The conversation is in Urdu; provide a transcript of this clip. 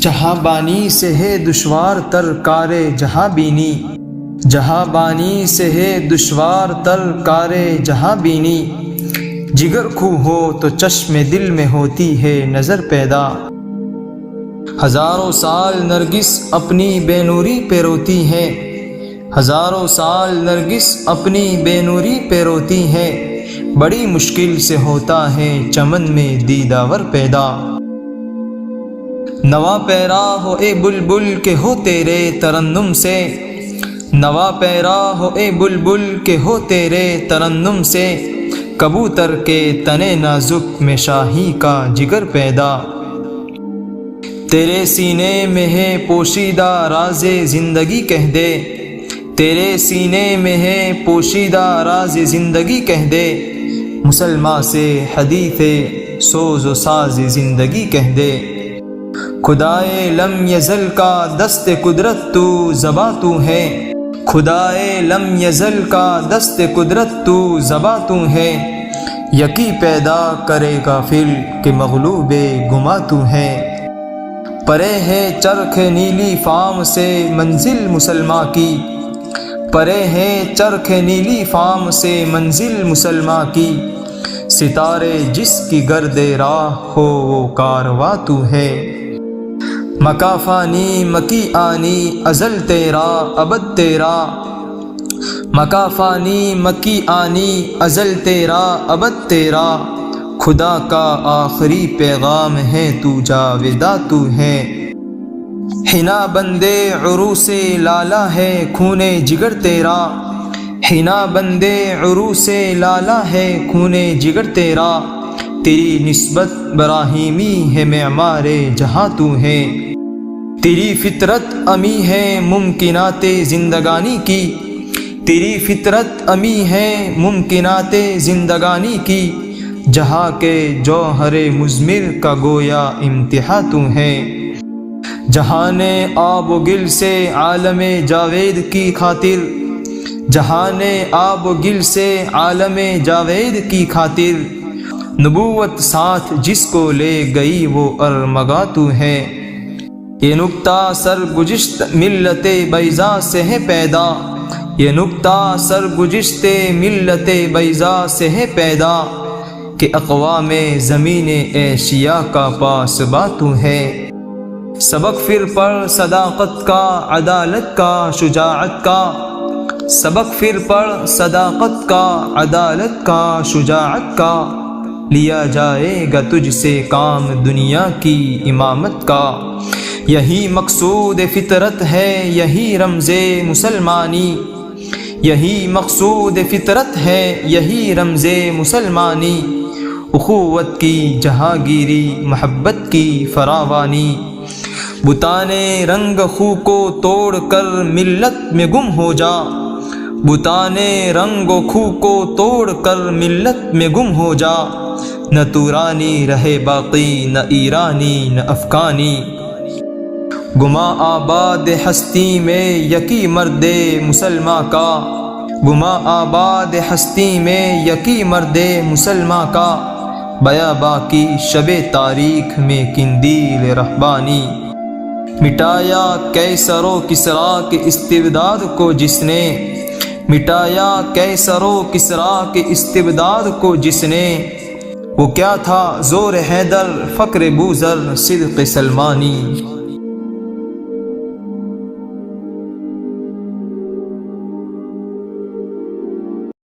جہاں بانی سے ہے دشوار تر کار جہاں بینی، جہاں بانی سے ہے دشوار تر کار جہاں بینی، جگر خو ہو تو چشم دل میں ہوتی ہے نظر پیدا۔ ہزاروں سال نرگس اپنی بے نوری پہ روتی ہے، ہزاروں سال نرگس اپنی بے نوری پہ روتی ہے، بڑی مشکل سے ہوتا ہے چمن میں دیداور پیدا۔ نوا پیرا ہو اے بلبل کہ ہو تیرے ترنم سے، نوا پیرا ہو اے بلبل کہ ہو تیرے ترنم سے، کبوتر کے تنے نازک میں شاہی کا جگر پیدا۔ تیرے سینے میں ہے پوشیدہ راز زندگی کہہ دے، تیرے سینے میں ہے پوشیدہ راز زندگی کہہ دے، مسلماں سے حدیث سوز و ساز زندگی کہہ دے۔ خدائے لم یزل کا دست قدرت تو زباں تو ہے، خدائے لم یزل کا دست قدرت تو زباں تو ہے، یقیں پیدا کرے گا فل کہ مغلوب گما تو ہے۔ پرے ہے چرخ نیلی فام سے منزل مسلماں کی، پرے ہے چرخ نیلی فام سے منزل مسلماں کی، ستارے جس کی گرد راہ ہو وہ کارواں تو ہے۔ مکا فانی مکی آنی ازل تیرا ابد تیرا، مکا فانی مکی آنی ازل تیرا ابد تیرا، خدا کا آخری پیغام ہے تو جاویداں تو ہے۔ حنا بندے عروس لالا ہے خون جگر تیرا، حنا بندے عروس لالا ہے خون جگر تیرا، تیری نسبت براہیمی ہے معمار جہاں تو ہے۔ تیری فطرت امی ہے ممکنات زندگانی کی، تیری فطرت امی ہے ممکنات زندگانی کی، جہاں کے جوہر مضمر کا گویا امتحاں تو ہے۔ جہان آب و گل سے عالم جاوید کی خاطر، جہان آب و گل سے عالم جاوید کی خاطر، نبوت ساتھ جس کو لے گئی وہ ارمغاں تو ہے۔ یہ نکتہ سرگزشت ملت بیضاء سے ہے پیدا، یہ نکتہ سرگزشت ملت بیضاء سے ہے پیدا، کہ اقوام زمین ایشیا کا پاسباں تو ہے۔ سبق پھر پڑھ صداقت کا عدالت کا شجاعت کا، سبق پھر پڑھ صداقت کا عدالت کا شجاعت کا، لیا جائے گا تجھ سے کام دنیا کی امامت کا۔ یہی مقصود فطرت ہے یہی رمز مسلمانی، یہی مقصود فطرت ہے یہی رمز مسلمانی، اخوت کی جہانگیری محبت کی فراوانی، بتان رنگ خو کو توڑ کر ملت میں گم ہو جا، بتان رنگ و خو کو توڑ کر ملت میں گم ہو جا، نہ تورانی رہے باقی نہ ایرانی نہ افغانی، گما آباد ہستی میں یکی مرد مسلماں کا، گما آباد ہستی میں یکی مرد مسلماں کا، بیاباں کی شب تاریخ میں قندیل رہبانی، مٹایا قیصر و کسریٰ کے استبداد کو جس نے، مٹایا قیصر و کسریٰ کے استبداد کو جس نے، وہ کیا تھا زور حیدر فقر بوذر صدق سلمانی۔